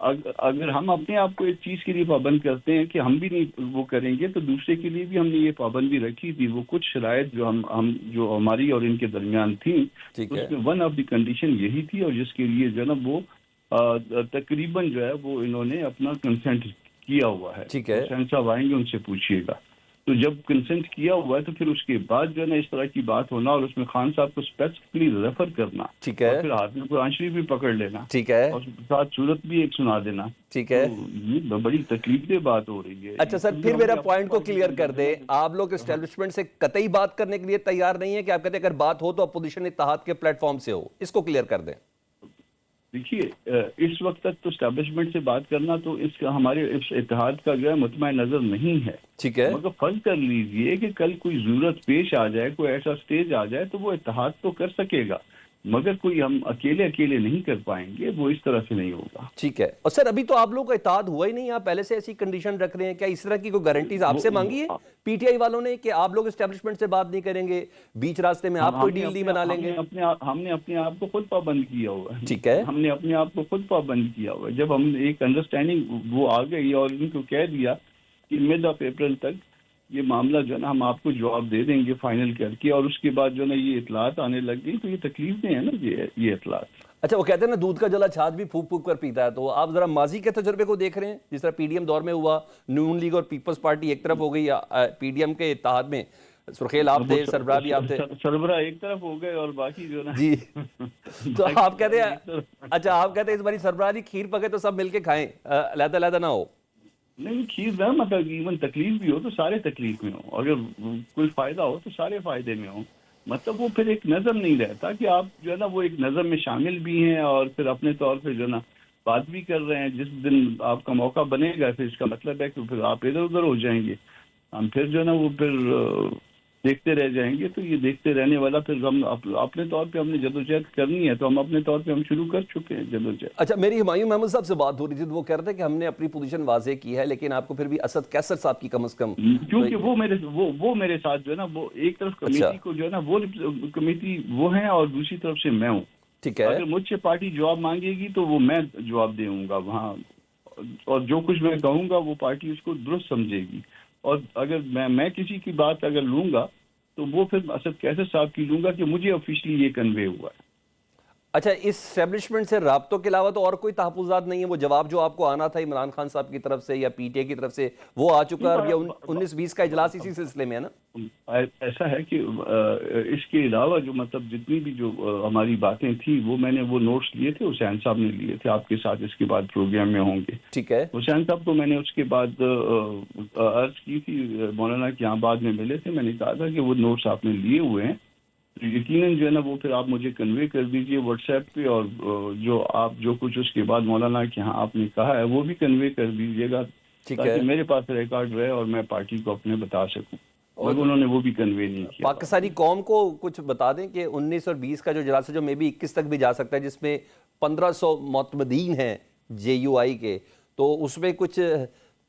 اگر ہم اپنے آپ کو ایک چیز کے لیے پابند کرتے ہیں کہ ہم بھی نہیں وہ کریں گے تو دوسرے کے لیے بھی ہم نے یہ پابندی رکھی تھی. وہ کچھ شرائط جو ہماری اور ان کے درمیان تھیں اس میں ون آف دی کنڈیشن یہی تھی, اور جس کے لیے جو ہے نا وہ تقریباً جو ہے وہ انہوں نے اپنا کنسنٹ کیا ہوا ہے. حسین صاحب آئیں گے, ان سے پوچھیے گا. تو جب کنسنٹ کیا ہوا ہے تو پھر اس کے بعد جو ہے نا اس طرح کی بات ہونا اور اس میں خان صاحب کو اسپیسیفکلی ریفر کرنا, اور پھر ہاتھ میں قرآن شریف بھی پکڑ لینا, اور ساتھ صورت بھی ایک سنا دینا, ٹھیک ہے, یہ بڑی تکلیف دہ بات ہو رہی ہے. اچھا سر, پھر میرا پوائنٹ کو کلیئر کر دیں. آپ لوگ اسٹیبلشمنٹ سے قطعی بات کرنے کے لیے تیار نہیں ہے کہ آپ کہتے ہیں اگر بات ہو تو اپوزیشن اتحاد کے پلیٹ فارم سے ہو, اس کو کلیئر کر دیں. دیکھیے اس وقت تک تو اسٹیبلشمنٹ سے بات کرنا تو اس کا ہمارے اتحاد کا جو ہے مطمع نظر نہیں ہے. ٹھیک ہے, مگر فرض کر لیجئے کہ کل کوئی ضرورت پیش آ جائے, کوئی ایسا سٹیج آ جائے تو وہ اتحاد تو کر سکے گا, مگر کوئی ہم اکیلے نہیں کر پائیں گے, وہ اس طرح سے نہیں ہوگا. ٹھیک ہے. اور سر ابھی تو آپ لوگوں کا اتحاد ہوا ہی نہیں, آپ پہلے سے ایسی کنڈیشن رکھ رہے ہیں, کیا اس طرح کی کوئی گارنٹیز آپ سے مانگی ہے پی ٹی آئی والوں نے کہ آپ لوگ اسٹیبلشمنٹ سے بات نہیں کریں گے, بیچ راستے میں آپ کوئی ڈیل نہیں بنا لیں گے؟ ہم نے اپنے آپ کو خود پابند کیا ہوا ہے. ٹھیک ہے, ہم نے اپنے آپ کو خود پابند کیا ہوا ہے. جب ہم ایک انڈرسٹینڈنگ وہ آ گئی اور ان کو کہہ دیا کہ مڈ آف اپریل تک یہ معاملہ جو ہے نا ہم آپ کو جواب دے دیں گے فائنل کر کے, اور اس کے بعد جو ہے نا یہ اطلاعات آنے لگ گئی, تو یہ تکلیف دیں ہے نا یہ اطلاعات. اچھا وہ کہتے ہیں نا دودھ کا جلا چھاچ بھی پھونک پھونک کر پیتا ہے, تو آپ ذرا ماضی کے تجربے کو دیکھ رہے ہیں جس طرح پی ڈی ایم دور میں ہوا, نون لیگ اور پیپلز پارٹی ایک طرف ہو گئی, پی ڈی ایم کے اتحاد میں سرخیل آپ تھے, سربراہ بھی آپ تھے, سربراہ ایک طرف ہو گئے اور باقی جو نا جی. تو آپ کہتے ہیں, اچھا آپ کہتے ہیں اس باری سربراہ کی کھیر پکے تو سب مل کے کھائیں, علیحدہ علیحدہ نہ ہو. نہیں, کھیر نہ مطلب ایون تکلیف بھی ہو تو سارے تکلیف میں ہوں, اگر کوئی فائدہ ہو تو سارے فائدے میں ہوں. مطلب وہ پھر ایک نظم نہیں رہتا کہ آپ جو ہے نا وہ ایک نظم میں شامل بھی ہیں اور پھر اپنے طور پہ جو ہے نا بات بھی کر رہے ہیں. جس دن آپ کا موقع بنے گا پھر اس کا مطلب ہے کہ پھر آپ ادھر ادھر ہو جائیں گے, ہم پھر جو ہے نا وہ پھر دیکھتے رہ جائیں گے. تو یہ دیکھتے رہنے والا پھر ہم اپنے طور پہ ہم نے جدوجہد کرنی ہے, تو ہم اپنے طور پہ ہم شروع کر چکے ہیں جدوجہد. اچھا میری ہمایوں محمد صاحب سے بات ہو رہی تھی تو وہ کہہ رہے تھے کہ ہم نے اپنی پوزیشن واضح کی ہے, لیکن آپ کو پھر بھی اسد کیسر صاحب کی کم از کم, کیونکہ وہ میرے ساتھ جو ہے نا وہ ایک طرف کمیٹی کو جو ہے نا وہ کمیٹی وہ ہیں اور دوسری طرف سے میں ہوں. ٹھیک ہے, اگر مجھ سے پارٹی جواب مانگے گی تو وہ میں جواب دوں گا وہاں, اور جو کچھ میں کہوں گا وہ پارٹی اس کو درست سمجھے گی. اور اگر میں کسی کی بات اگر لوں گا تو وہ پھر اسد کیسر صاحب کی لوں گا کہ مجھے آفیشلی یہ کنوے ہوا ہے. اچھا اس اسٹیبلشمنٹ سے رابطوں کے علاوہ تو اور کوئی تحفظات نہیں ہے؟ وہ جواب جو آپ کو آنا تھا عمران خان صاحب کی طرف سے یا پی ٹی اے کی طرف سے وہ آ چکا ہے, اور یہ 19-20 کا اجلاس اسی سلسلے میں ہے نا؟ ایسا ہے کہ اس کے علاوہ جو مطلب جتنی بھی جو ہماری باتیں تھیں وہ میں نے وہ نوٹس لیے تھے, حسین صاحب نے لیے تھے آپ کے ساتھ اس کے بعد پروگرام میں ہوں گے. ٹھیک ہے, حسین صاحب کو میں نے اس کے بعد عرض کی تھی, مولانا کے یہاں بعد میں ملے تھے, میں نے کہا تھا کہ وہ نوٹس آپ نے لیے ہوئے ہیں یقیناً جو ہے نا وہ پھر آپ مجھے کنوے کر دیجئے واٹس ایپ پہ, اور جو کچھ اس کے بعد مولانا کے ہاں آپ نے کہا ہے وہ بھی کنوے کر دیجئے گا, تاکہ میرے پاس ریکارڈ رہے اور میں پارٹی کو اپنے بتا سکوں. مگر انہوں نے وہ بھی کنوے نہیں کیا. پاکستانی قوم کو کچھ بتا دیں کہ 19 اور 20 کا جو اجلاس ہے جو میں بھی 21 تک بھی جا سکتا ہے, جس میں 1500 معتمدین ہیں جے یو آئی کے, تو اس میں کچھ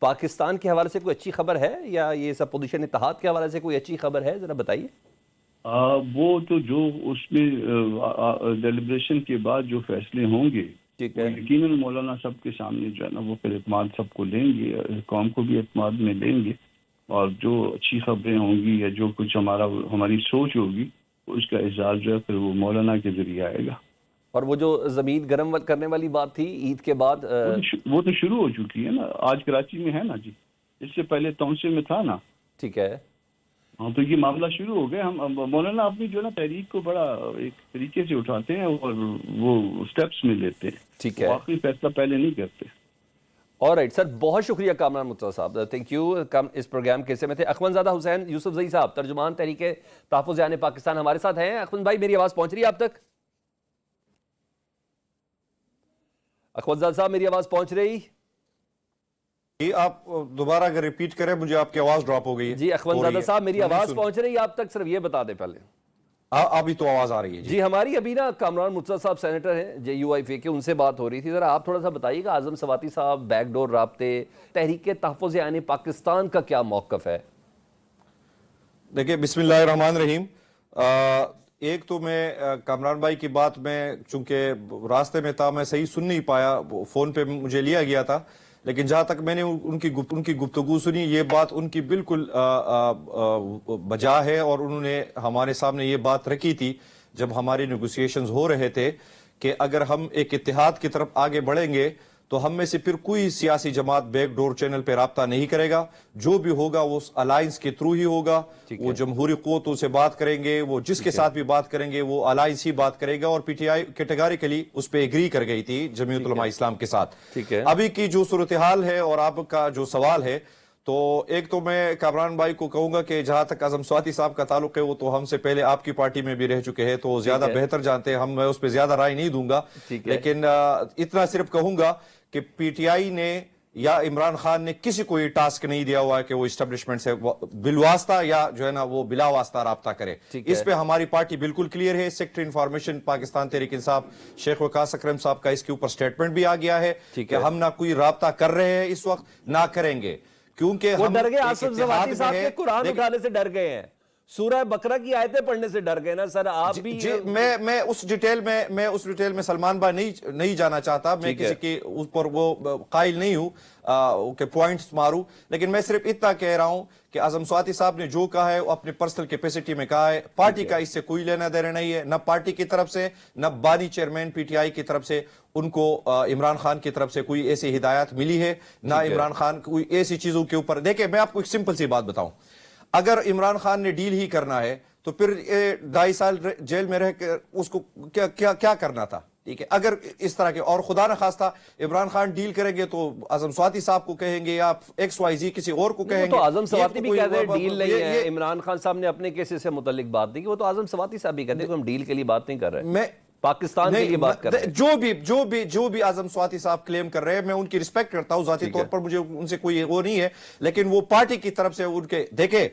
پاکستان کے حوالے سے کوئی اچھی خبر ہے یا یہ سب پوزیشن اتحاد کے حوالے سے کوئی اچھی خبر ہے؟ ذرا بتائیے. وہ تو جو اس میں ڈیلیبریشن کے بعد جو فیصلے ہوں گے یقیناً مولانا سب کے سامنے جو ہے نا وہ پھر اعتماد سب کو لیں گے, قوم کو بھی اعتماد میں لیں گے, اور جو اچھی خبریں ہوں گی یا جو کچھ ہماری سوچ ہوگی اس کا اظہار جو ہے پھر وہ مولانا کے ذریعے آئے گا. اور وہ جو زمین گرم کرنے والی بات تھی عید کے بعد, وہ تو شروع ہو چکی ہے نا, آج کراچی میں ہے نا جی, اس سے پہلے تونسے میں تھا نا. ٹھیک ہے, ہاں تو یہ معاملہ شروع ہو گیا. ہم مولانا اپنی جو ہے نا تحریک کو بڑا ایک طریقے سے اٹھاتے ہیں اور وہ سٹیپس میں لیتے ہیں. ٹھیک ہے, واقعی فیصلہ پہلے نہیں کرتے. آلرائٹ سر, بہت شکریہ کامران مرتضیٰ صاحب, تھینک یو. اس پروگرام کے حصے میں تھے اخوند زادہ حسین یوسف زئی صاحب, ترجمان تحریک تحفظ جان پاکستان ہمارے ساتھ ہیں. اخوند بھائی میری آواز پہنچ رہی ہے آپ تک؟ اخوند زادہ صاحب میری آواز پہنچ رہی؟ آپ دوبارہ اگر ریپیٹ کریں, مجھے آپ کی آواز ڈراپ ہو گئی ہے. جی اخوند زادہ صاحب میری آواز پہنچ رہی ہے آپ تک؟ صرف یہ بتا دیں پہلے. ابھی تو آواز آ رہی ہے. جی ہماری ابھی نا کامران مرتضیٰ صاحب سینیٹر ہیں جے یو آئی کے, ان سے بات ہو رہی تھی. ذرا آپ تھوڑا سا بتائیے گا اعظم سواتی صاحب, بیک ڈور رابطے, تحریک تحفظ یعنی پاکستان کا کیا موقف ہے؟ دیکھیں بسم اللہ الرحمن الرحیم, ایک تو میں کامران بھائی کی بات میں چونکہ راستے میں تھا میں صحیح سن نہیں پایا, فون پہ مجھے لیا گیا تھا, لیکن جہاں تک میں نے ان کی گفتگو سنی یہ بات ان کی بالکل بجا ہے, اور انہوں نے ہمارے سامنے یہ بات رکھی تھی جب ہماری نیگوسیشنز ہو رہے تھے کہ اگر ہم ایک اتحاد کی طرف آگے بڑھیں گے تو ہم میں سے پھر کوئی سیاسی جماعت بیک ڈور چینل پہ رابطہ نہیں کرے گا, جو بھی ہوگا وہ الائنس کے تھرو ہی ہوگا, وہ جمہوری قوتوں سے بات کریں گے, وہ جس کے ساتھ بھی بات کریں گے وہ الائنس ہی بات کرے گا, اور پی ٹی آئی کیٹیگریکلی اس پہ ایگری کر گئی تھی جمعیت علماء اسلام کے ساتھ. ابھی کی جو صورتحال ہے اور آپ کا جو سوال ہے, تو ایک تو میں کامران بھائی کو کہوں گا کہ جہاں تک اعظم سواتی صاحب کا تعلق ہے وہ تو ہم سے پہلے آپ کی پارٹی میں بھی رہ چکے ہیں تو زیادہ بہتر جانتے ہیں, میں اس پہ زیادہ رائے نہیں دوں گا, لیکن اتنا صرف کہوں گا کہ پی ٹی آئی نے یا عمران خان نے کسی کو یہ ٹاسک نہیں دیا ہوا ہے کہ وہ اسٹیبلشمنٹ سے بالواسطہ یا جو ہے نا وہ بلا واسطہ رابطہ کرے. اس پہ ہماری پارٹی بالکل کلیئر ہے. سیکٹری انفارمیشن پاکستان تحریک انصاف شیخ وقاص اکرم صاحب کا اس کے اوپر سٹیٹمنٹ بھی آ گیا ہے کہ ہم نہ کوئی رابطہ کر رہے ہیں اس وقت, نہ کریں گے, کیونکہ وہ ڈر گئے. آصف زواتی صاحب کے قرآن اٹھانے سے ڈر گئے ہیں, سورہ بقرہ کی آیتیں پڑھنے سے ڈر گئے نا سر آپ بھی. میں اس ڈیٹیل میں سلمان بھائی نہیں جانا چاہتا, میں کسی کے اوپر وہ قائل نہیں ہوں کہ پوائنٹس ماروں, لیکن میں صرف اتنا کہہ رہا ہوں کہ اعظم سواتی صاحب نے جو کہا ہے وہ اپنے پرسنل کیپیسٹی میں کہا ہے, پارٹی کا اس سے کوئی لینا دینا نہیں ہے, نہ پارٹی کی طرف سے نہ بانی چیئرمین پی ٹی آئی کی طرف سے ان کو عمران خان کی طرف سے کوئی ایسی ہدایات ملی ہے, نہ عمران خان کوئی ایسی چیزوں کے اوپر. دیکھیں میں آپ کو ایک سمپل سی بات بتاؤں, اگر عمران خان نے ڈیل ہی کرنا ہے تو پھر 2.5 سال جیل میں رہ کر اس کو کیا کرنا تھا, ٹھیک ہے. اگر اس طرح کے, اور خدا نہ خواستہ عمران خان ڈیل کریں گے تو اعظم سواتی صاحب کو کہیں گے یا XYZ کسی اور کو کہیں گے. تو اعظم سواتی بھی کہتے ہیں ڈیل نہیں ہے, عمران خان صاحب نے اپنے کیسز سے متعلق بات نہیں کی, وہ تو اعظم سواتی صاحب بھی کہتے ہیں کہ ہم ڈیل کے لیے بات نہیں کر رہے, میں پاکستان کے لیے بات کر رہے ہیں. جو بھی اعظم سواتی صاحب کلیم کر رہے ہیں میں ان کی رسپیکٹ کرتا ہوں, ذاتی طور پر مجھے ان سے کوئی وہ نہیں ہے, لیکن وہ پارٹی کی طرف سے ان کے, دیکھیں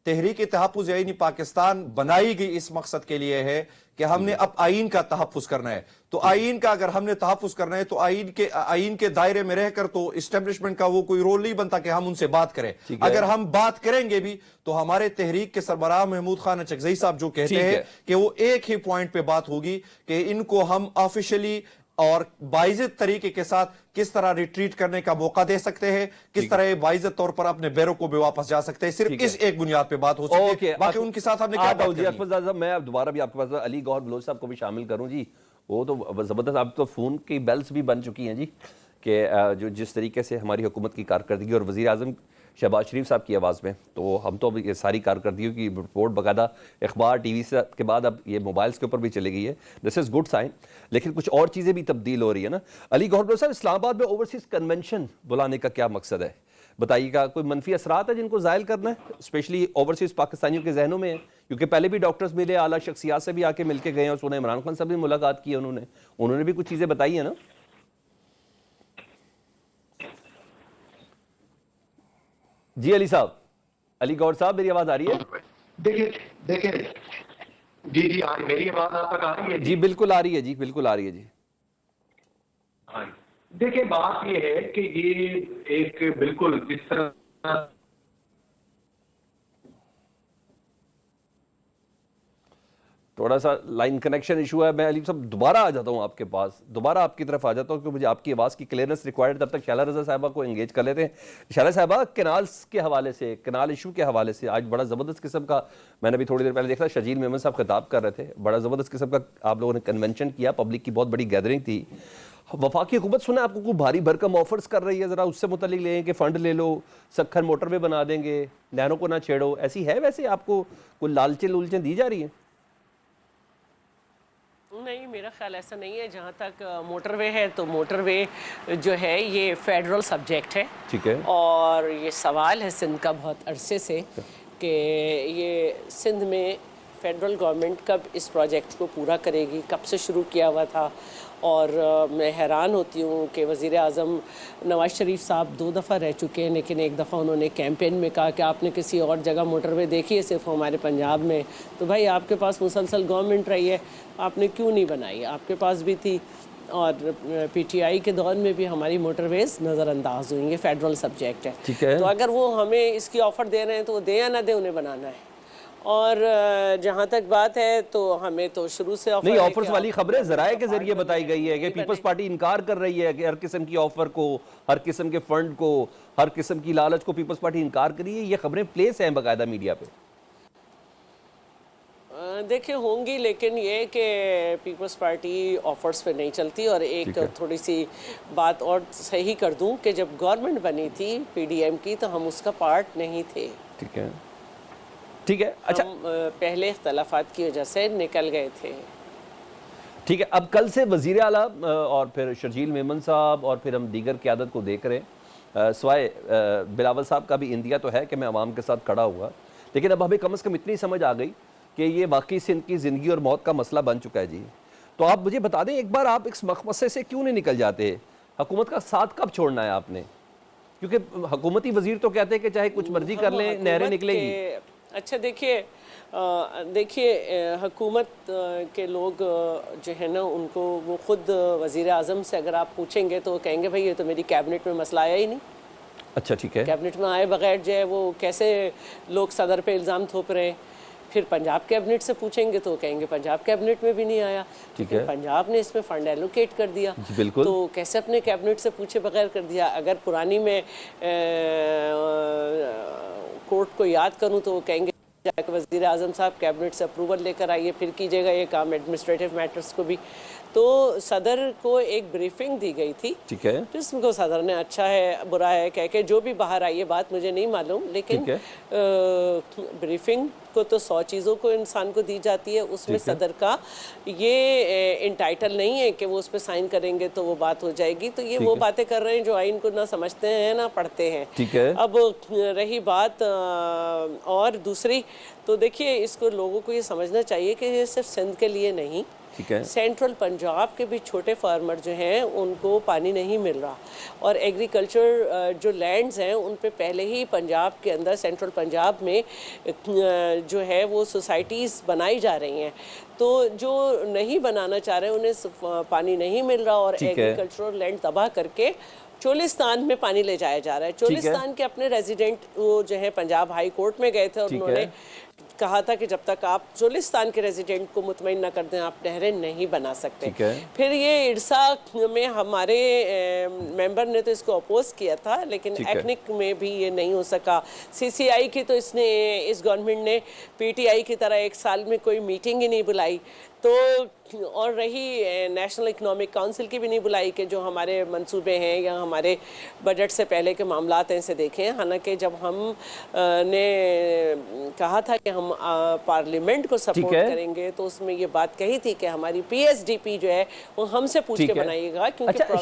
تحریک تحفظ آئینی پاکستان بنائی گئی اس مقصد کے لیے ہے کہ ہم نے اب آئین کا تحفظ کرنا ہے, تو آئین کا اگر ہم نے تحفظ کرنا ہے تو آئین کے دائرے میں رہ کر تو اسٹیبلشمنٹ کا وہ کوئی رول نہیں بنتا کہ ہم ان سے بات کریں. اگر ہم بات کریں گے بھی تو ہمارے تحریک کے سربراہ محمود خان اچکزئی صاحب جو کہتے ہیں کہ وہ ایک ہی پوائنٹ پہ بات ہوگی کہ ان کو ہم آفیشلی اور باعزت طریقے کے ساتھ کس طرح ریٹریٹ کرنے کا موقع دے سکتے ہیں, کس طرح باعزت طور پر اپنے بیروں کو بھی واپس جا سکتے ہیں, صرف اس ایک بنیاد پہ بات ہو سکتی ہے. باقی ان کے ساتھ ہم نے کیا بات کرنی ہے. میں اب دوبارہ بھی آپ کے پاس علی گوہر بلوچ صاحب کو بھی شامل کروں جی, وہ تو زبردست, اب تو فون کی بیلز بھی بن چکی ہیں جی, کہ جو جس طریقے سے ہماری حکومت کی کارکردگی اور وزیر اعظم شہباز شریف صاحب کی آواز میں, تو ہم تو یہ ساری کارکردگیوں کی رپورٹ باقاعدہ اخبار ٹی وی سے کے بعد اب یہ موبائلز کے اوپر بھی چلے گئی ہے, دس از گڈ سائن, لیکن کچھ اور چیزیں بھی تبدیل ہو رہی ہے نا. علی گوہر بلوچ صاحب, اسلام آباد میں اوورسیز کنونشن بلانے کا کیا مقصد ہے بتائیے گا, کوئی منفی اثرات ہیں جن کو زائل کرنا ہے اسپیشلی اوورسیز پاکستانیوں کے ذہنوں میں ہیں, کیونکہ پہلے بھی ڈاکٹرز ملے, اعلیٰ شخصیات سے بھی آ کے مل کے گئے ہیں, اور سنیں عمران خان سے بھی ملاقات کی ہے, انہوں نے بھی کچھ چیزیں بتائی ہیں نا. جی علی صاحب, علی گوہر صاحب میری آواز آ رہی ہے؟ دیکھیں جی میری آواز آپ تک آ رہی ہے؟ جی بالکل آ رہی ہے, جی بالکل آ رہی ہے جی. دیکھیں بات یہ ہے کہ یہ ایک بالکل جس طرح تھوڑا سا لائن کنیکشن ایشو ہے, میں علی صاحب دوبارہ آ جاتا ہوں آپ کے پاس, دوبارہ آپ کی طرف آ جاتا ہوں کیونکہ مجھے آپ کی آواز کی کلیئرنس ریکوائرڈ, تب تک شائلہ رضا صاحبہ کو انگیج کر لیتے ہیں. شائلہ صاحبہ, کینالز کے حوالے سے, کینال ایشو کے حوالے سے آج بڑا زبردست قسم کا, میں نے بھی تھوڑی دیر پہلے دیکھا شجیل میمن صاحب خطاب کر رہے تھے, بڑا زبردست قسم کا آپ لوگوں نے کنونشن کیا, پبلک کی بہت بڑی گیدرنگ تھی. وفاقی حکومت سنا آپ کو کوئی بھاری بھرکم آفرز کر رہی ہے, ذرا اس سے متعلق لیں کہ فنڈ لے لو, سکھن موٹر وے بنا دیں گے, نہروں کو نہ چھیڑو, ایسی ہے ویسے آپ کو کوئی لالچیں دی جا رہی ہیں؟ نہیں, میرا خیال ایسا نہیں ہے. جہاں تک موٹر وے ہے تو موٹر وے جو ہے یہ فیڈرل سبجیکٹ ہے, ٹھیک ہے, اور یہ سوال ہے سندھ کا بہت عرصے سے کہ یہ سندھ میں فیڈرل گورنمنٹ کب اس پروجیکٹ کو پورا کرے گی, کب سے شروع کیا ہوا تھا. اور میں حیران ہوتی ہوں کہ وزیر اعظم نواز شریف صاحب 2 دفعہ رہ چکے ہیں, لیکن ایک دفعہ انہوں نے کیمپین میں کہا کہ آپ نے کسی اور جگہ موٹر وے دیکھی ہے صرف ہمارے پنجاب میں, تو بھائی آپ کے پاس مسلسل گورنمنٹ رہی ہے, آپ نے کیوں نہیں بنائی, آپ کے پاس بھی تھی. اور پی ٹی آئی کے دور میں بھی ہماری موٹر ویز نظر انداز ہوئیں, یہ فیڈرل سبجیکٹ ہے. تو اگر وہ ہمیں اس کی آفر دے رہے ہیں تو وہ دیں یا نہ دیں, انہیں بنانا ہے. اور جہاں تک بات ہے تو ہمیں تو شروع سے نہیں، آفرز والی خبریں ذرائع کے ذریعے بتائی گئی ہے کہ پیپلز پارٹی انکار کر رہی ہے کہ ہر قسم کی آفر کو، ہر قسم کے فنڈ کو، ہر قسم کی لالچ کو پیپلز پارٹی انکار کر رہی ہے. یہ خبریں پلیس ہیں باقاعدہ میڈیا پہ. دیکھیں ہوں گی، لیکن یہ کہ پیپلز پارٹی آفرز پہ نہیں چلتی. اور ایک تھوڑی سی بات اور صحیح کر دوں کہ جب گورنمنٹ بنی تھی پی ڈی ایم کی تو ہم اس کا پارٹ نہیں تھے. ٹھیک ہے، ٹھیک ہے. اچھا، ہم پہلے اختلافات کی وجہ سے نکل گئے تھے. ٹھیک ہے. اب کل سے وزیر اعلیٰ اور پھر شرجیل میمن صاحب اور پھر ہم دیگر قیادت کو دیکھ رہے ہیں. سوائے بلاول صاحب کا بھی اندیا تو ہے کہ میں عوام کے ساتھ کھڑا ہوا، لیکن اب ہمیں کم از کم اتنی سمجھ آ گئی کہ یہ واقعی سندھ کی زندگی اور موت کا مسئلہ بن چکا ہے. جی تو آپ مجھے بتا دیں ایک بار، آپ اس مخمصے سے کیوں نہیں نکل جاتے؟ حکومت کا ساتھ کب چھوڑنا ہے آپ نے؟ کیونکہ حکومتی وزیر تو کہتے ہیں کہ چاہے کچھ مرضی کر لیں نہریں نکلیں گی. اچھا دیکھیے حکومت کے لوگ جو ہے نا ان کو، وہ خود وزیر اعظم سے اگر آپ پوچھیں گے تو وہ کہیں گے بھائی یہ تو میری کیبنٹ میں مسئلہ آیا ہی نہیں. اچھا ٹھیک ہے. کیبنٹ میں آئے بغیر جو ہے وہ کیسے لوگ صدر پہ الزام تھوپ رہے ہیں. پھر پنجاب کیبنٹ سے پوچھیں گے تو وہ کہیں گے پنجاب کیبنٹ میں بھی نہیں آیا. ٹھیک ہے. پنجاب نے اس میں فنڈ ایلوکیٹ کر دیا. بالکل. تو کیسے اپنے کیبنٹ سے پوچھے بغیر کر دیا؟ اگر پرانی میں کورٹ کو یاد کروں تو وہ کہیں گے کہ وزیر اعظم صاحب کیبنٹ سے اپروول لے کر آئیے پھر کیجیے گا یہ کام ایڈمنسٹریٹو میٹرز کو بھی. تو صدر کو ایک بریفنگ دی گئی تھی. ٹھیک ہے. جس کو صدر نے اچھا ہے برا ہے کہہ کے جو بھی باہر آئی ہے بات مجھے نہیں معلوم، لیکن بریفنگ کو تو 100 چیزوں کو انسان کو دی جاتی ہے. اس میں صدر کا یہ انٹائٹل نہیں ہے کہ وہ اس پہ سائن کریں گے تو وہ بات ہو جائے گی. تو یہ وہ باتیں کر رہے ہیں جو آئین کو نہ سمجھتے ہیں نہ پڑھتے ہیں. ٹھیک ہے. اب رہی بات اور دوسری، تو دیکھیے اس کو لوگوں کو یہ سمجھنا چاہیے کہ یہ صرف سندھ کے لیے نہیں، سینٹرل پنجاب کے بھی چھوٹے فارمر جو ہیں ان کو پانی نہیں مل رہا. اور ایگریکلچر جو لینڈز ہیں ان پہ پہلے ہی پنجاب کے اندر، سینٹرل پنجاب میں جو ہے وہ سوسائٹیز بنائی جا رہی ہیں. تو جو نہیں بنانا چاہ رہے انہیں پانی نہیں مل رہا اور ایگریکلچرل لینڈ تباہ کر کے چولستان میں پانی لے جایا جا رہا ہے. چولستان کے اپنے ریزیڈنٹ وہ جو ہے پنجاب ہائی کورٹ میں گئے تھے اور انہوں نے کہا تھا کہ جب تک آپ چولستان کے ریزیڈنٹ کو مطمئن نہ کر دیں آپ نہریں نہیں بنا سکتے. پھر یہ ارسا میں ہمارے ممبر نے تو اس کو اپوز کیا تھا، لیکن ایکنک میں بھی یہ نہیں ہو سکا. سی سی آئی کی تو اس گورنمنٹ نے پی ٹی آئی کی طرح ایک سال میں کوئی میٹنگ ہی نہیں بلائی. تو اور رہی نیشنل اکنامک کونسل کی بھی نہیں بلائی کہ جو ہمارے منصوبے ہیں یا ہمارے بجٹ سے پہلے کے معاملات ہیں اسے دیکھیں. حالانکہ جب ہم نے کہا تھا کہ ہم پارلیمنٹ کو سپورٹ کریں گے تو اس میں یہ بات کہی تھی کہ ہماری پی ایس ڈی پی جو ہے وہ ہم سے پوچھ کے بنائیے گا، کیونکہ اور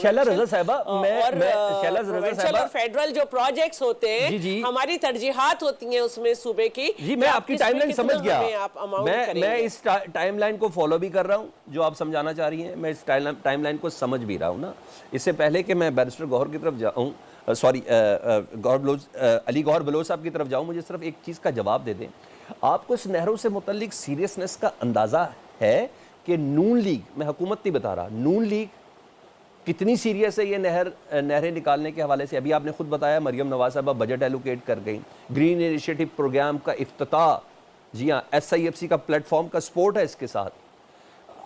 فیڈرل جو پروجیکٹس ہوتے ہیں ہماری ترجیحات ہوتی ہیں اس میں صوبے کی. جی میں آپ کی ٹائم لائن سمجھ گیا، میں اس ٹائم لائن کو فالو بھی کر رہا ہوں جو آپ سمجھانا چاہ رہی ہیں، میں اس ٹائم لائن کو سمجھ بھی رہا ہوں نا. اس سے پہلے کہ میں بیرسٹر گوہر کی طرف جاؤں، علی گوہر بلوچ صاحب کی طرف جاؤں، مجھے صرف ایک چیز کا جواب دے دیں. آپ کو اس نہروں سے متعلق سیریسنس کا اندازہ ہے کہ نون لیگ، میں حکومت نہیں بتا رہا، نون لیگ کتنی سیریس ہے یہ نہریں نکالنے کے حوالے سے؟ ابھی آپ نے خود بتایا مریم نواز صاحبہ بجٹ ایلوکیٹ کر گئیں، گرین انیشیٹو پروگرام کا افتتاح، جی ہاں ایس آئی ایف سی کا پلیٹ فارم کا سپورٹ ہے اس کے ساتھ.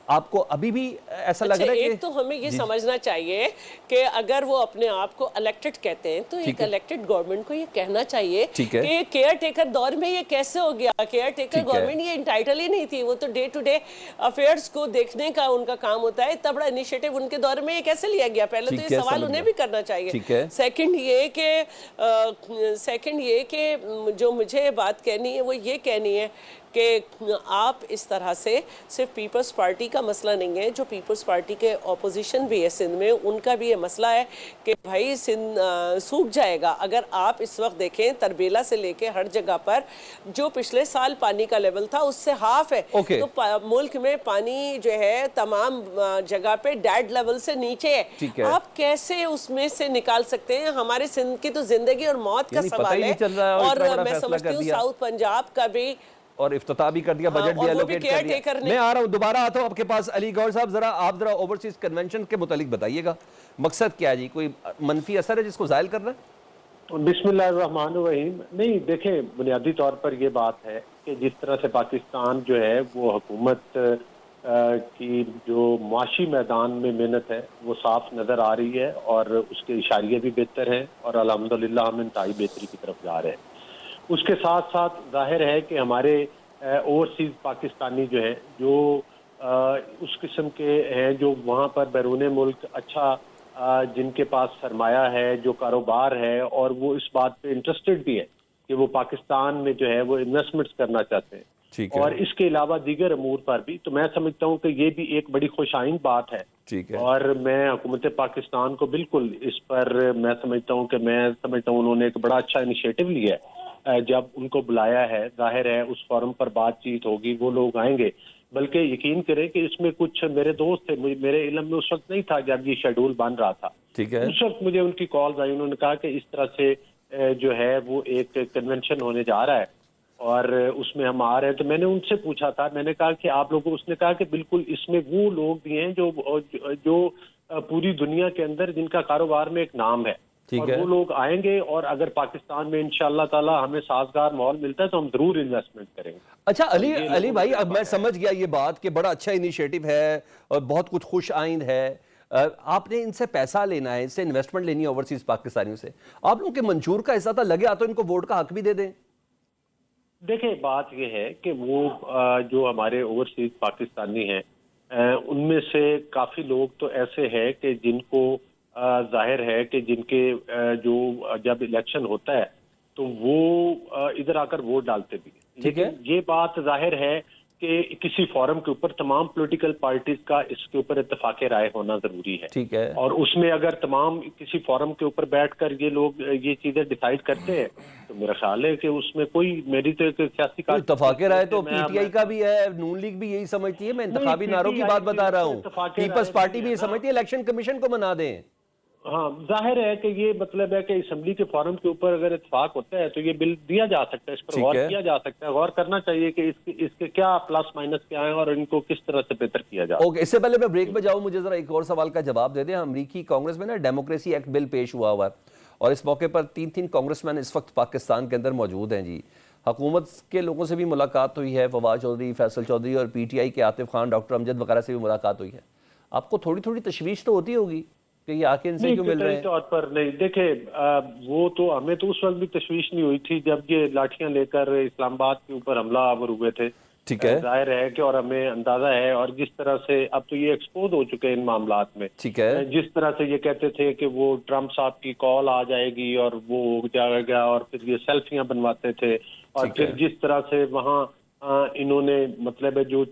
آپ کو ابھی بھی ایسا لگ رہا ہے کہ ایک تو ہمیں یہ سمجھنا چاہیے کہ اگر وہ اپنے آپ کو الیکٹڈ کہتے ہیں تو ایک الیکٹڈ گورنمنٹ کو یہ کہنا چاہیے کہ کیئر ٹیکر دور میں یہ کیسے ہو گیا. کیئر ٹیکر گورنمنٹ یہ انٹائٹل ہی نہیں تھی، وہ تو ڈے ٹو ڈے افیئرز کو دیکھنے کا ان کا کام ہوتا ہے. اتنا بڑا انیشیٹو ان کے دور میں یہ کیسے لیا گیا؟ پہلے تو یہ سوال انہیں بھی کرنا چاہیے. سیکنڈ یہ کہ جو مجھے بات کہنی ہے وہ یہ کہنی ہے کہ آپ اس طرح سے صرف پیپلز پارٹی کا مسئلہ نہیں ہے، جو پیپلز پارٹی کے اپوزیشن بھی ہے سندھ میں ان کا بھی یہ مسئلہ ہے کہ بھائی سندھ سوکھ جائے گا. اگر آپ اس وقت دیکھیں تربیلا سے لے کے ہر جگہ پر جو پچھلے سال پانی کا لیول تھا اس سے ہاف ہے. تو ملک میں پانی جو ہے تمام جگہ پہ ڈیڈ لیول سے نیچے ہے. آپ کیسے اس میں سے نکال سکتے ہیں؟ ہمارے سندھ کی تو زندگی اور موت کا سوال ہے. اور میں سمجھتی ہوں ساؤتھ پنجاب کا بھی، اور افتتاح بھی کر دیا، بجٹ بھی ایلوکیٹ کر دیا. میں آ رہا ہوں، دوبارہ آتا ہوں آپ کے پاس. علی گوہر صاحب آپ ذرا اوورسیز کنونشن کے متعلق بتائیے گا، مقصد کیا ہے جی؟ کوئی منفی اثر ہے جس کو زائل کرنا ہے؟ بسم اللہ الرحمن الرحیم. نہیں دیکھیں، بنیادی طور پر یہ بات ہے کہ جس طرح سے پاکستان جو ہے وہ حکومت کی جو معاشی میدان میں محنت ہے وہ صاف نظر آ رہی ہے، اور اس کے اشاریے بھی بہتر ہیں، اور الحمدللہ ہم انتہائی بہتری کی طرف جا رہے ہیں۔ اس کے ساتھ ساتھ ظاہر ہے کہ ہمارے اوورسیز پاکستانی جو ہیں، جو اس قسم کے ہیں جو وہاں پر بیرون ملک اچھا جن کے پاس سرمایہ ہے، جو کاروبار ہے، اور وہ اس بات پہ انٹرسٹڈ بھی ہے کہ وہ پاکستان میں جو ہے وہ انویسٹمنٹس کرنا چاہتے ہیں، ٹھیک ہے، اور اس کے علاوہ دیگر امور پر بھی، تو میں سمجھتا ہوں کہ یہ بھی ایک بڑی خوش آئند بات ہے، ٹھیک ہے، اور میں حکومت پاکستان کو بالکل اس پر میں سمجھتا ہوں انہوں نے ایک بڑا اچھا انیشیٹو لیا ہے جب ان کو بلایا ہے۔ ظاہر ہے اس فورم پر بات چیت ہوگی، وہ لوگ آئیں گے، بلکہ یقین کریں کہ اس میں کچھ میرے دوست تھے، میرے علم میں اس وقت نہیں تھا جب یہ شیڈول بن رہا تھا، ٹھیک ہے، اس وقت مجھے ان کی کالز آئی، انہوں نے کہا کہ اس طرح سے جو ہے وہ ایک کنونشن ہونے جا رہا ہے اور اس میں ہم آ رہے ہیں۔ تو میں نے ان سے پوچھا تھا، میں نے کہا کہ آپ لوگوں، اس نے کہا کہ بالکل اس میں وہ لوگ بھی ہیں جو پوری دنیا کے اندر جن کا کاروبار میں ایک نام ہے، اور وہ لوگ آئیں گے، اور اگر پاکستان میں انشاءاللہ تعالی ہمیں سازگار ماحول ملتا ہے تو ہم ضرور انویسٹمنٹ کریں گے۔ اچھا علی بھائی، اب میں سمجھ گیا یہ بات کہ بڑا اچھا انیشیٹو ہے اور بہت کچھ خوش آئند ہے، آپ نے ان سے پیسہ لینا ہے، ان سے انویسٹمنٹ لینی ہے اوورسیز پاکستانیوں سے، آپ لوگوں کے منشور کا حصہ تھا، لگے تو ان کو ووٹ کا حق بھی دے دیں۔ دیکھیں بات یہ ہے کہ وہ جو ہمارے اوورسیز پاکستانی ہیں ان میں سے کافی لوگ تو ایسے ہیں کہ جن کو ظاہر ہے کہ جن کے جو جب الیکشن ہوتا ہے تو وہ ادھر آ کر ووٹ ڈالتے بھی ہیں، لیکن یہ بات ظاہر ہے کہ کسی فورم کے اوپر تمام پولیٹیکل پارٹیز کا اس کے اوپر اتفاق رائے ہونا ضروری ہے، ٹھیک ہے، اور اس میں اگر تمام کسی فورم کے اوپر بیٹھ کر یہ لوگ یہ چیزیں ڈیسائیڈ کرتے ہیں تو میرا خیال ہے کہ اس میں کوئی میری تو ایک سیاسی اتفاق رائے تو پی ٹی آئی کا بھی ہے، نون لیگ بھی یہی سمجھتی ہے، میں انتخابی نعروں کی بات بتا رہا ہوں، پیپلز پارٹی بھی یہ سمجھتی ہے الیکشن کمیشن کو منا دیں۔ ہاں ظاہر ہے کہ یہ مطلب ہے کہ اسمبلی کے فورم کے اوپر اگر اتفاق ہوتا ہے تو یہ بل دیا جا سکتا ہے، اس پر غور کیا جا سکتا ہے، غور کرنا چاہیے کہ اس کے کیا پلس مائنس کیا ہیں اور ان کو کس طرح سے بہتر کیا جائے۔ اوکے، اس سے پہلے میں بریک میں جاؤں، مجھے ذرا ایک اور سوال کا جواب دے دیں۔ امریکی کانگریس میں نا ڈیموکریسی ایکٹ بل پیش ہوا ہے اور اس موقع پر تین کانگریس مین اس وقت پاکستان کے اندر موجود ہیں جی۔ حکومت کے لوگوں سے بھی ملاقات ہوئی ہے، فواد چودھری، فیصل چودھری، اور پی ٹی آئی کے عاطف خان، ڈاکٹر امجد وغیرہ سے بھی ملاقات ہوئی ہے۔ آپ کو تھوڑی تشویش تو ہوتی ہوگی کہ یہ آکے ان سے کیوں مل رہے ہیں؟ طور پر نہیں، دیکھیں وہ تو ہمیں تو اس وقت بھی تشویش نہیں ہوئی تھی جب یہ لاٹھیاں لے کر اسلام آباد کے اوپر حملہ آور ہوئے تھے، ٹھیک ہے، ظاہر ہے کہ اور ہمیں اندازہ ہے، اور جس طرح سے اب تو یہ ایکسپوز ہو چکے ہیں ان معاملات میں، ٹھیک ہے، جس طرح سے یہ کہتے تھے کہ وہ ٹرمپ صاحب کی کال آ جائے گی اور وہ جائے گا، اور پھر یہ سیلفیاں بنواتے تھے، اور پھر جس طرح سے وہاں انہوں نے مطلب جو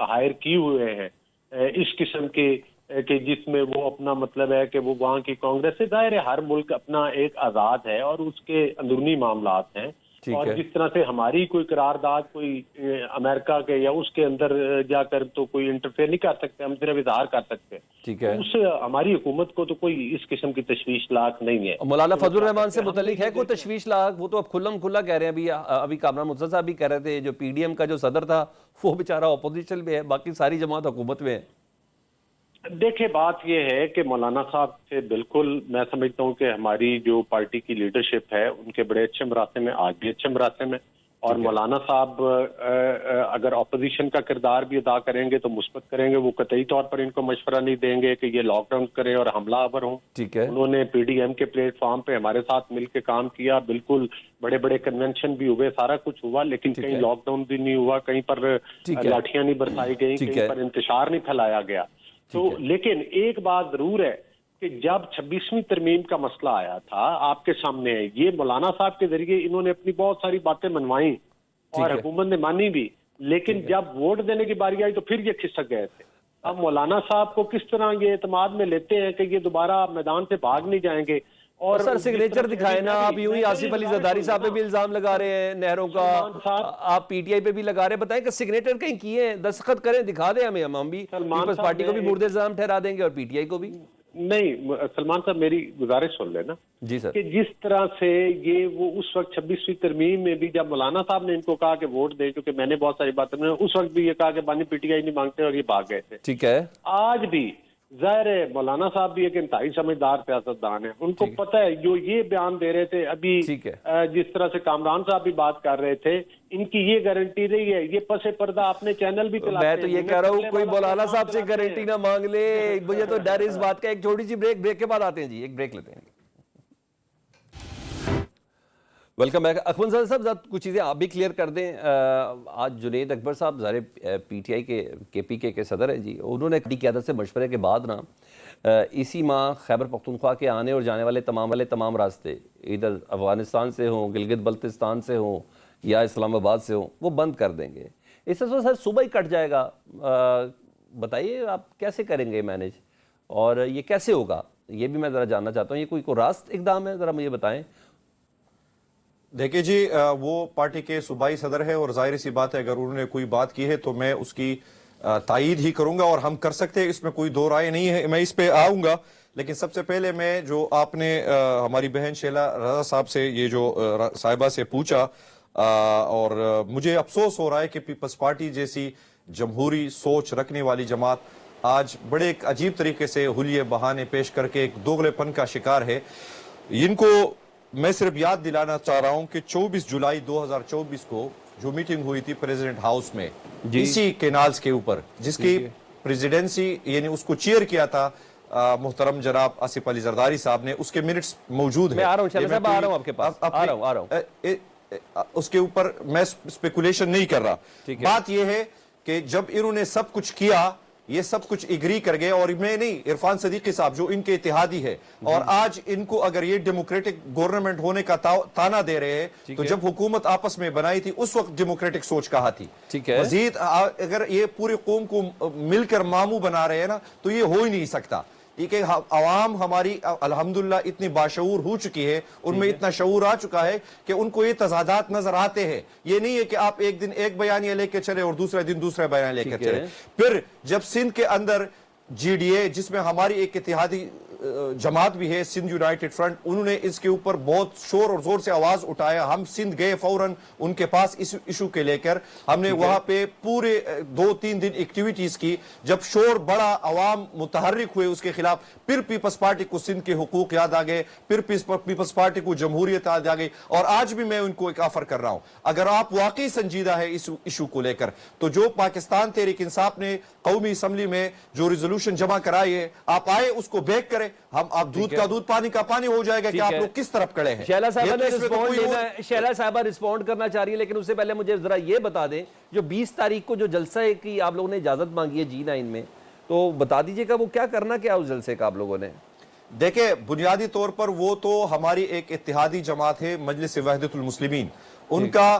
ہائر کی ہوئے ہیں اس قسم کے کہ جس میں وہ اپنا مطلب ہے کہ وہ وہاں کی کانگریس سے، ظاہر ہے ہر ملک اپنا ایک آزاد ہے اور اس کے اندرونی معاملات ہیں، اور جس طرح سے ہماری کوئی قرارداد کوئی امریکہ کے یا اس کے اندر جا کر تو کوئی انٹرفیئر نہیں کر سکتے، ہم صرف اظہار کر سکتے، ٹھیک ہے، اس ہماری حکومت کو تو کوئی اس قسم کی تشویش لاک نہیں ہے۔ مولانا فضل الرحمان سے متعلق ہے کوئی تشویش لاک؟ وہ تو اب کھلا کہہ رہے ہیں، ابھی کامران مرتضیٰ صاحب بھی کہہ رہے تھے، جو پی ڈی ایم کا جو صدر تھا وہ بیچارہ اپوزیشن میں ہے، باقی ساری جماعت حکومت میں ہے۔ دیکھیں بات یہ ہے کہ مولانا صاحب سے بالکل میں سمجھتا ہوں کہ ہماری جو پارٹی کی لیڈرشپ ہے ان کے بڑے اچھے مراسم ہیں، آج بھی اچھے مراسم ہیں، اور مولانا صاحب اگر اپوزیشن کا کردار بھی ادا کریں گے تو مثبت کریں گے، وہ قطعی طور پر ان کو مشورہ نہیں دیں گے کہ یہ لاک ڈاؤن کریں اور حملہ آور ہوں۔ انہوں نے پی ڈی ایم کے پلیٹ فارم پہ ہمارے ساتھ مل کے کام کیا، بالکل بڑے کنونشن بھی ہوئے، سارا کچھ ہوا، لیکن کہیں لاک ڈاؤن بھی نہیں ہوا، کہیں پر لاٹھیاں نہیں برسائی گئی، کہیں پر انتشار نہیں پھیلایا گیا۔ تو لیکن ایک بات ضرور ہے کہ جب 26ویں ترمیم کا مسئلہ آیا تھا آپ کے سامنے، یہ مولانا صاحب کے ذریعے انہوں نے اپنی بہت ساری باتیں منوائیں اور حکومت نے مانی بھی، لیکن جب ووٹ دینے کی باری آئی تو پھر یہ کھسک گئے تھے۔ اب مولانا صاحب کو کس طرح یہ اعتماد میں لیتے ہیں کہ یہ دوبارہ میدان سے بھاگ نہیں جائیں گے؟ اور سر سگنیچر دکھائے نا، آپ یوں ہی آصف علی زرداری صاحب پہ بھی الزام لگا رہے ہیں نہروں کا، آپ پی ٹی آئی پہ بھی لگا رہے ہیں، بتائیں کہ سگنیچر کہیں کیے ہیں، دستخط کریں، دکھا دیں ہمیں، ہم بھی پیپلز پارٹی کو بھی مورد الزام ٹھہرا دیں گے اور پی ٹی آئی کو بھی۔ نہیں سلمان صاحب میری گزارش سن لینا جی سر، کہ جس طرح سے یہ وہ اس وقت 26ویں ترمیم میں بھی جب مولانا صاحب نے ان کو کہا کہ ووٹ دیں، کیونکہ میں نے بہت ساری باتیں اس وقت بھی یہ کہا کہ بانی پی ٹی آئی نہیں مانگتے اور یہ بھاگ گئے تھے، ٹھیک ہے، آج بھی ظاہر ہے مولانا صاحب بھی ایک انتہائی سمجھدار سیاستدان ہیں, ان کو پتہ ہے جو یہ بیان دے رہے تھے ابھی, جس طرح سے کامران صاحب بھی بات کر رہے تھے, ان کی یہ گارنٹی رہی ہے, یہ پس پردہ اپنے چینل بھی چلاتے ہیں. میں تو یہ کہہ رہا ہوں کوئی مولانا صاحب سے گارنٹی نہ مانگ لے, مجھے تو ڈر اس بات کا. ایک چھوٹی سی بریک کے بعد آتے ہیں جی, ایک بریک لیتے ہیں. Welcome back. اخوان زادہ صاحب کچھ چیزیں آپ بھی کلیئر کر دیں. آج جنید اکبر صاحب ظاہر پی ٹی آئی کے پی کے سصدر ہیں جی, انہوں نے قیادت سے مشورے کے بعد نا اسی ماہ خیبر پختونخوا کے آنے اور جانے والے تمام راستے ادھر افغانستان سے ہوں, گلگت بلتستان سے ہوں یا اسلام آباد سے ہوں, وہ بند کر دیں گے. اس سے سر صبح ہی کٹ جائے گا. بتائیے آپ کیسے کریں گے مینیج, اور یہ کیسے ہوگا, یہ بھی میں ذرا جاننا چاہتا ہوں. یہ کوئی راست اقدام ہے, ذرا مجھے بتائیں. دیکھیں جی, وہ پارٹی کے صوبائی صدر ہے اور ظاہر سی بات ہے اگر انہوں نے کوئی بات کی ہے تو میں اس کی تائید ہی کروں گا, اور ہم کر سکتے ہیں, اس میں کوئی دو رائے نہیں ہے. میں اس پہ آؤں گا, لیکن سب سے پہلے میں جو آپ نے ہماری بہن شیلا رضا صاحب سے یہ جو صاحبہ سے پوچھا, اور مجھے افسوس ہو رہا ہے کہ پیپلز پارٹی جیسی جمہوری سوچ رکھنے والی جماعت آج بڑے ایک عجیب طریقے سے حلیے بہانے پیش کر کے ایک دوغلے پن کا شکار ہے. ان کو میں صرف یاد دلانا چاہ رہا ہوں کہ 24 جولائی 2024 کو جو میٹنگ ہوئی تھی پریزیڈنٹ ہاؤس میں اسی کینالز کے اوپر, جس کی پریزیڈنسی یعنی اس کو چیئر کیا تھا محترم جناب آصف علی زرداری صاحب نے, اس کے منٹس موجود ہیں. میں آ رہا ہوں شیلا صاحب, آ رہا ہوں آپ کے پاس, آ رہا ہوں. اس کے اوپر میں سپیکولیشن نہیں کر رہا. بات یہ ہے کہ جب انہوں نے سب کچھ کیا, یہ سب کچھ اگری کر گئے, اور میں نہیں, عرفان صدیقی صاحب جو ان کے اتحادی ہے, اور آج ان کو اگر یہ ڈیموکریٹک گورنمنٹ ہونے کا تانا دے رہے ہیں, تو جب حکومت آپس میں بنائی تھی اس وقت ڈیموکریٹک سوچ کہا تھی. مزید اگر یہ پوری قوم کو مل کر ماموں بنا رہے ہیں نا, تو یہ ہو ہی نہیں سکتا. یہ کہ عوام ہماری الحمدللہ اتنی باشعور ہو چکی ہے, ان میں اتنا شعور آ چکا ہے کہ ان کو یہ تضادات نظر آتے ہیں. یہ نہیں ہے کہ آپ ایک دن ایک بیانیہ لے کے چلے اور دوسرے دن دوسرا بیانیہ لے کے چلے. پھر جب سندھ کے اندر جی ڈی اے, جس میں ہماری ایک اتحادی جماعت بھی ہے سندھ یونائٹڈ فرنٹ, انہوں نے اس کے اوپر بہت شور اور زور سے آواز اٹھایا. ہم سندھ گئے فوراً ان کے پاس اس ایشو کے لے کر, ہم نے وہاں پہ پورے 2-3 دن ایکٹیویٹیز کی. جب شور بڑا, عوام متحرک ہوئے اس کے خلاف, پھر پیپلز پارٹی کو سندھ کے حقوق یاد آ گئے, پھر پیپلز پارٹی کو جمہوریت یاد آ گئی. اور آج بھی میں ان کو ایک آفر کر رہا ہوں, اگر آپ واقعی سنجیدہ ہے اس ایشو کو لے کر, تو جو پاکستان تحریک انصاف نے قومی اسمبلی میں جو ریزولوشن جمع کرائی ہے, آپ آئے اس کو بیک کریں. ہم آپ دودھ کا دودھ پانی کا پانی ہو جائے گا کہ آپ لوگ کس طرف کھڑے ہیں. شیلا صاحبہ رسپونڈ کرنا چاہ رہی ہے, لیکن اس سے پہلے مجھے ذرا یہ بتا دیں, جو 20 تاریخ کو جو جلسہ ہے کی آپ لوگوں نے اجازت مانگی ہے G9 میں, تو بتا دیجئے گا وہ کیا کرنا کیا اس جلسے کا آپ لوگوں نے. دیکھیں, بنیادی طور پر وہ تو ہماری ایک اتحادی جماعت ہے مجلس وحدت المسلمین, ان کا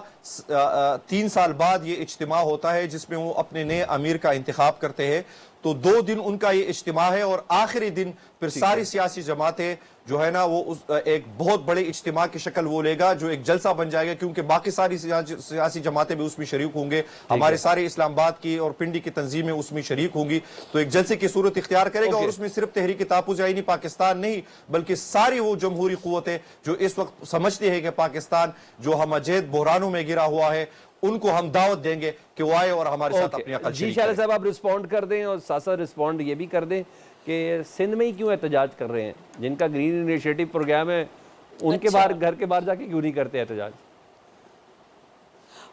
3 سال بعد یہ اجتماع ہوتا ہے جس میں وہ اپنے نئے امیر کا انتخاب کرتے ہیں. تو 2 دن ان کا یہ اجتماع ہے, اور آخری دن پھر ساری سیاسی جماعتیں جو ہے نا وہ ایک بہت بڑے اجتماع کی شکل وہ لے گا, جو ایک جلسہ بن جائے گا, کیونکہ باقی ساری سیاسی جماعتیں بھی اس میں شریک ہوں گے. ہمارے سارے اسلام آباد کی اور پنڈی کی تنظیمیں اس میں شریک ہوں گی. تو ایک جلسے کی صورت اختیار کرے گا, اور اس میں صرف تحریک تحفظ آئینی پاکستان نہیں, بلکہ ساری وہ جمہوری قوتیں جو اس وقت سمجھتے ہیں کہ پاکستان جو ہم جہد بحرانوں میں گرا ہوا ہے, ان کو ہم دعوت دیں گے کہ وہ آئے اور ہمارے ساتھ اپنی عقل شریک کریں. جی صاحب, آپ رسپونڈ کر دیں, اور ساتھ ساتھ رسپونڈ یہ بھی کر دیں کہ سندھ میں ہی کیوں احتجاج کر رہے ہیں, جن کا گرین انیشیٹو پروگرام ہے ان کے باہر, گھر کے باہر جا کے کیوں نہیں کرتے احتجاج.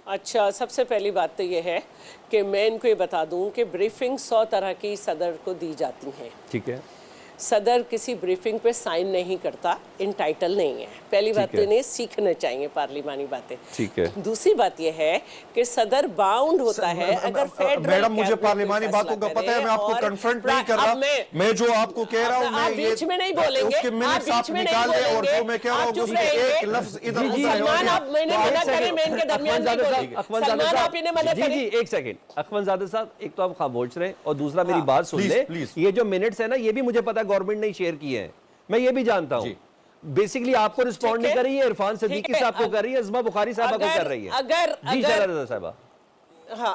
اچھا, سب سے پہلی بات تو یہ ہے کہ میں ان کو یہ بتا دوں کہ بریفنگ 100 طرح کی صدر کو دی جاتی ہیں. ٹھیک ہے, صدر کسی بریفنگ پہ سائن نہیں کرتا, انٹائٹل نہیں ہے. پہلی بات تو انہیں سیکھنا چاہیے پارلیمانی باتیں. ٹھیک ہے. دوسری بات یہ ہے کہ صدر باؤنڈ ہوتا ہے اگر فیڈرل. میڈم, مجھے پارلیمانی باتوں کا پتہ ہے, میں آپ کو کنفرنٹ نہیں کر رہا, میں جو آپ کو کہہ رہا ہوں, آپ بیچ میں نہیں بولیں گے, اس کے منٹس آپ نکال لیں, اور جو میں کہہ رہا ہوں ایک لفظ ادھر سلمان, آپ میں نے منع کریں, میں ان کے درمیان نہیں بولیں. سلمان, آپ انہیں منع کریں. جی ایک سیکنڈ, اخوان زادہ صاحب, ایک تو آپ خاموش رہیں, اور دوسرا میری بات سن لیں. یہ جو منٹس ہے نا, یہ بھی مجھے پتا گورنمنٹ نے شیئر کی ہے, میں یہ بھی جانتا ہوں. بیسیکلی آپ کو رسپونڈ نہیں کر رہی ہے, عرفان صدیقی صاحب کو کر رہی ہے, عظمہ بخاری صاحبہ کو کر رہی ہے. جی شیلا رضا صاحبہ. ہاں,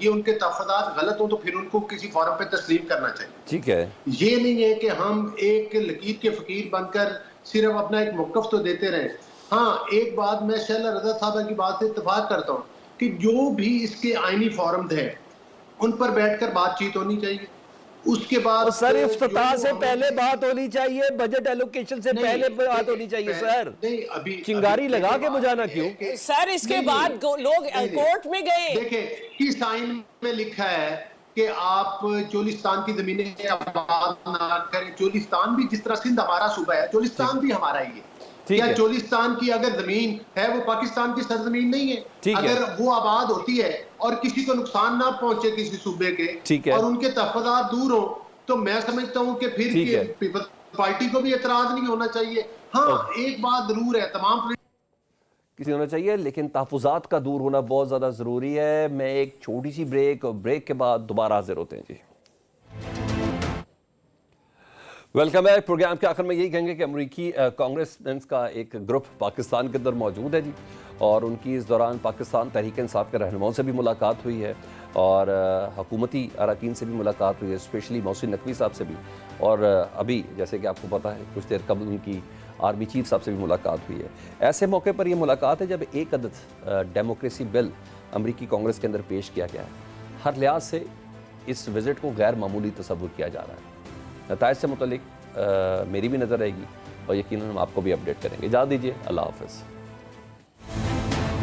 یہ ان کے تفاضات غلط ہوں تو پھر ان کو کسی فورم پہ تسلیم کرنا چاہیے. ٹھیک ہے, یہ نہیں ہے کہ ہم ایک لکیر کے فقیر بن کر صرف اپنا ایک موقف تو دیتے رہیں. ہاں ایک بات میں شہلا رضا صاحبہ کی بات سے اتفاق کرتا ہوں کہ جو بھی اس کے آئینی فورمز ہیں ان پر بیٹھ کر بات چیت ہونی چاہیے. اس کے بعد سر افتتاح سے پہلے بات ہونی چاہیے, بجٹ ایلوکیشن سے پہلے بات ہونی چاہیے سر. چنگاری لگا کے بجانا کیوں سر؟ اس کے بعد لوگ کورٹ میں گئے. دیکھیں کس آئین میں لکھا ہے کہ آپ چولستان کی زمینیں آباد نہ کریں. چولستان بھی جس طرح سندھ ہمارا صوبہ ہے, چولستان بھی ہمارا ہی ہے. کیا چولستان کی اگر زمین ہے وہ پاکستان کی سرزمین نہیں ہے؟ اگر وہ آباد ہوتی ہے اور کسی کو نقصان نہ پہنچے کسی صوبے کے اور ان کے تفاضات دور ہوں تو میں سمجھتا ہوں کہ پھر پیپلز پارٹی کو بھی اعتراض نہیں ہونا چاہیے. ہاں ایک بات ضرور ہے, تمام کسی ہونا چاہیے, لیکن تحفظات کا دور ہونا بہت زیادہ ضروری ہے. میں ایک چھوٹی سی بریک, اور بریک کے بعد دوبارہ حاضر ہوتے ہیں. جی ویلکم بیک. پروگرام کے آخر میں یہی کہیں گے کہ امریکی کانگریس مینس کا ایک گروپ پاکستان کے اندر موجود ہے جی, اور ان کی اس دوران پاکستان تحریک انصاف کے رہنماؤں سے بھی ملاقات ہوئی ہے, اور حکومتی اراکین سے بھی ملاقات ہوئی ہے, اسپیشلی محسن نقوی صاحب سے بھی, اور ابھی جیسے کہ آپ کو پتہ ہے کچھ دیر قبل ان کی آرمی چیف صاحب سے بھی ملاقات ہوئی ہے. ایسے موقع پر یہ ملاقات ہے جب ایک عدد ڈیموکریسی بل امریکی کانگریس کے اندر پیش کیا گیا ہے. ہر لحاظ سے اس وزٹ کو غیر معمولی تصور کیا جا رہا ہے. نتائج سے متعلق میری بھی نظر رہے گی, اور یقیناً ہم آپ کو بھی اپڈیٹ کریں گے. اجازت دیجیے, اللہ حافظ.